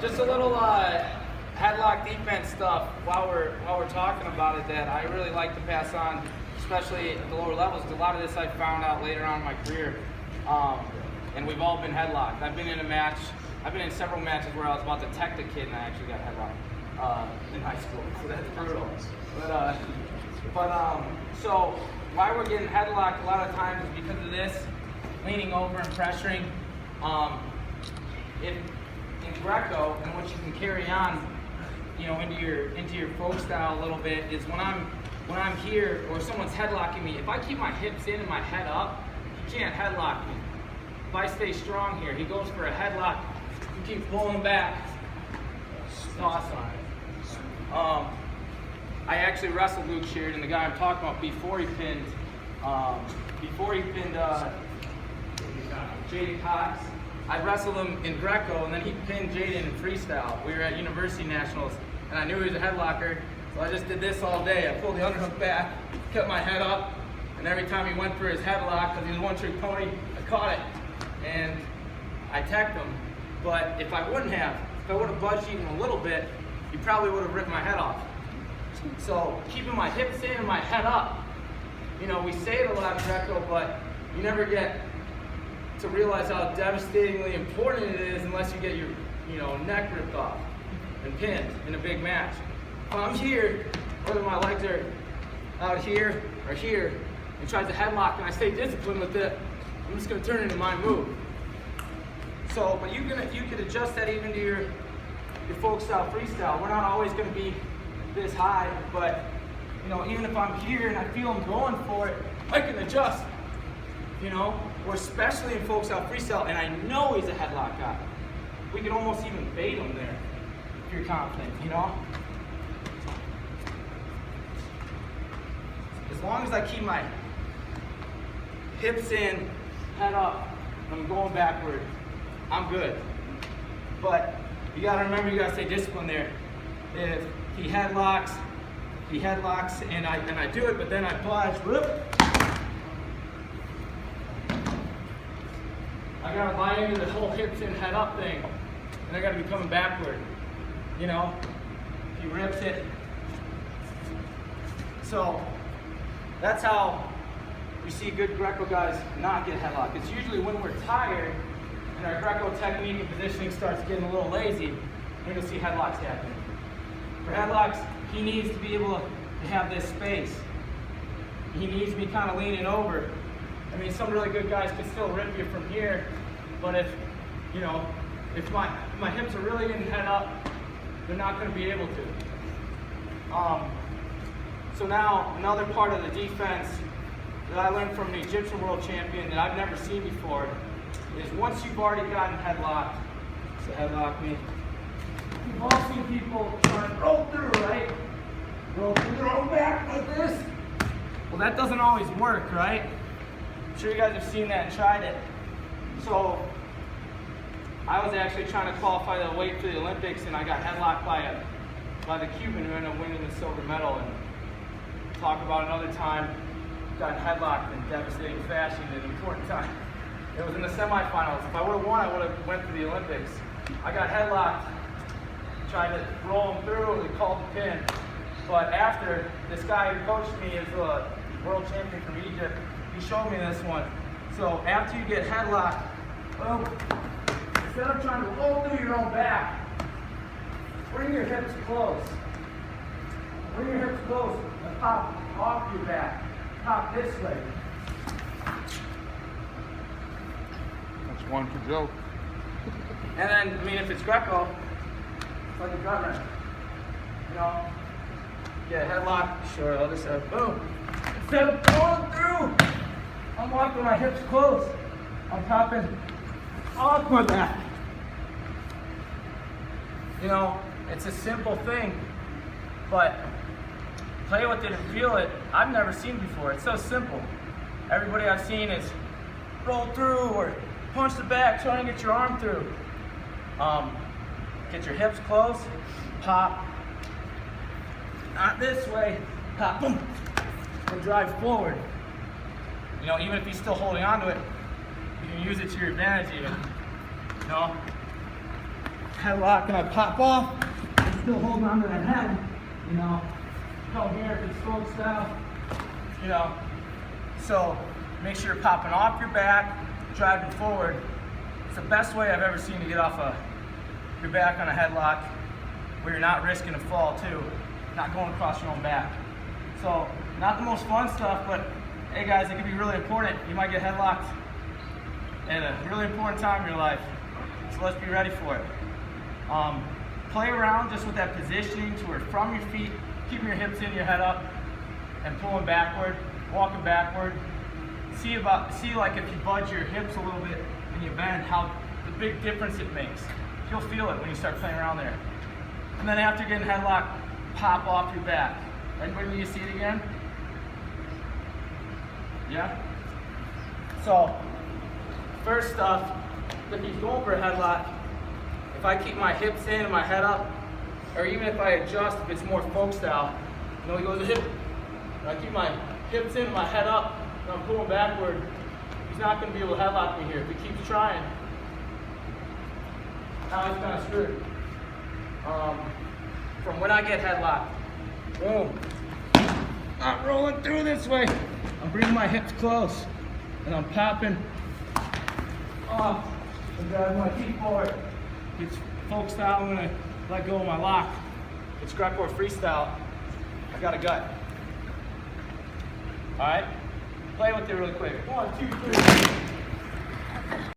Just a little headlock defense stuff while we're talking about it that I really like to pass on, especially at the lower levels. A lot of this I found out later on in my career, and we've all been headlocked. I've been in several matches where I was about to tech the kid and I actually got headlocked in high school, so that's brutal. So why we're getting headlocked a lot of times is because of this, leaning over and pressuring. In Greco, and what you can carry on, into your folk style a little bit is when I'm here or someone's headlocking me. If I keep my hips in and my head up, he can't headlock me. If I stay strong here, he goes for a headlock. You keep pulling back. It's awesome. I actually wrestled Luke Sheard, the guy I'm talking about, before he pinned Jaden Cox. I wrestled him in Greco, and then he pinned Jaden in freestyle. We were at University Nationals, and I knew he was a headlocker, so I just did this all day. I pulled the underhook back, kept my head up, and every time he went for his headlock, because he was a one-trick pony, I caught it, and I teched him. But if I would have budged even a little bit, he probably would have ripped my head off. So keeping my hips in and my head up, we say it a lot in Greco, but you never get to realize how devastatingly important it is unless you get your neck ripped off and pinned in a big match. If I'm here, whether my legs are out here or here, and tries to headlock and I stay disciplined with it, I'm just going to turn it into my move. So, but you could adjust that even to your folk style freestyle. We're not always going to be this high, but even if I'm here and I feel him going for it, I can adjust. Or especially in folk style freestyle, and I know he's a headlock guy. We could almost even bait him there if you're confident, As long as I keep my hips in, head up, and I'm going backward, I'm good. But you gotta remember, you gotta stay disciplined there. If he headlocks, and I do it, but then I budge, whoop. I gotta buy into the whole hips in, head up thing, and I gotta be coming backward. He rips it. So that's how you see good Greco guys not get headlocked. It's usually when we're tired and our Greco technique and positioning starts getting a little lazy, then you'll see headlocks happen. For headlocks, he needs to be able to have this space. He needs to be kind of leaning over. Some really good guys can still rip you from here, but if my hips are really getting head up, they're not going to be able to. So now, another part of the defense that I learned from the Egyptian world champion that I've never seen before is once you've already gotten headlocked, so headlock me. You've all seen people trying to roll through, right? Roll through their own back like this. Well, that doesn't always work, right? I'm sure you guys have seen that and tried it. So I was actually trying to qualify the weight for the Olympics, and I got headlocked by the Cuban who ended up winning the silver medal. And talk about another time got headlocked in devastating fashion at an important time. It was in the semifinals. If I would have won, I would have went to the Olympics. I got headlocked, tried to roll him through, they called the pin. But after, this guy who coached me is a world champion from Egypt. He showed me this one. So after you get headlocked, boom, instead of trying to roll through your own back, bring your hips close. Bring your hips close and pop off your back. Pop this way. That's one for Joe. And then, if it's Greco, it's like a gut wrench. Get a headlock, sure, other side, boom. Instead of going through, I'm walking my hips close. I'm popping off my back. It's a simple thing, but play with it and feel it. I've never seen before. It's so simple. Everybody I've seen is roll through or punch the back, trying to get your arm through. Get your hips close, pop. Not this way, pop, boom, and drive forward. Even if he's still holding on to it, you can use it to your advantage even. headlock and I pop off, I'm still holding on to that head, you know. Come here if it's folk style, you know. So make sure you're popping off your back, driving forward. It's the best way I've ever seen to get off your back on a headlock where you're not risking a fall too, not going across your own back. So not the most fun stuff, but hey guys, it can be really important. You might get headlocked at a really important time in your life. So let's be ready for it. Play around just with that positioning to where from your feet, keeping your hips in, your head up, and pulling backward, walking backward. See like if you budge your hips a little bit and you bend, how the big difference it makes. You'll feel it when you start playing around there. And then after getting headlocked, pop off your back. Everybody need to see it again? Yeah? So, first off, if he's going for a headlock, if I keep my hips in and my head up, or even if I adjust, if it's more folk style, you know, he goes to hip, and I keep my hips in and my head up, and I'm pulling backward, he's not going to be able to headlock me here. If he keeps trying, now he's kind of screwed. From when I get headlocked, boom, I'm rolling through this way. I'm bringing my hips close, and I'm popping off and driving my feet forward. It's folk style. I'm gonna let go of my lock. It's Greco freestyle. I got a gut. All right, play with it really quick. 1, 2, 3.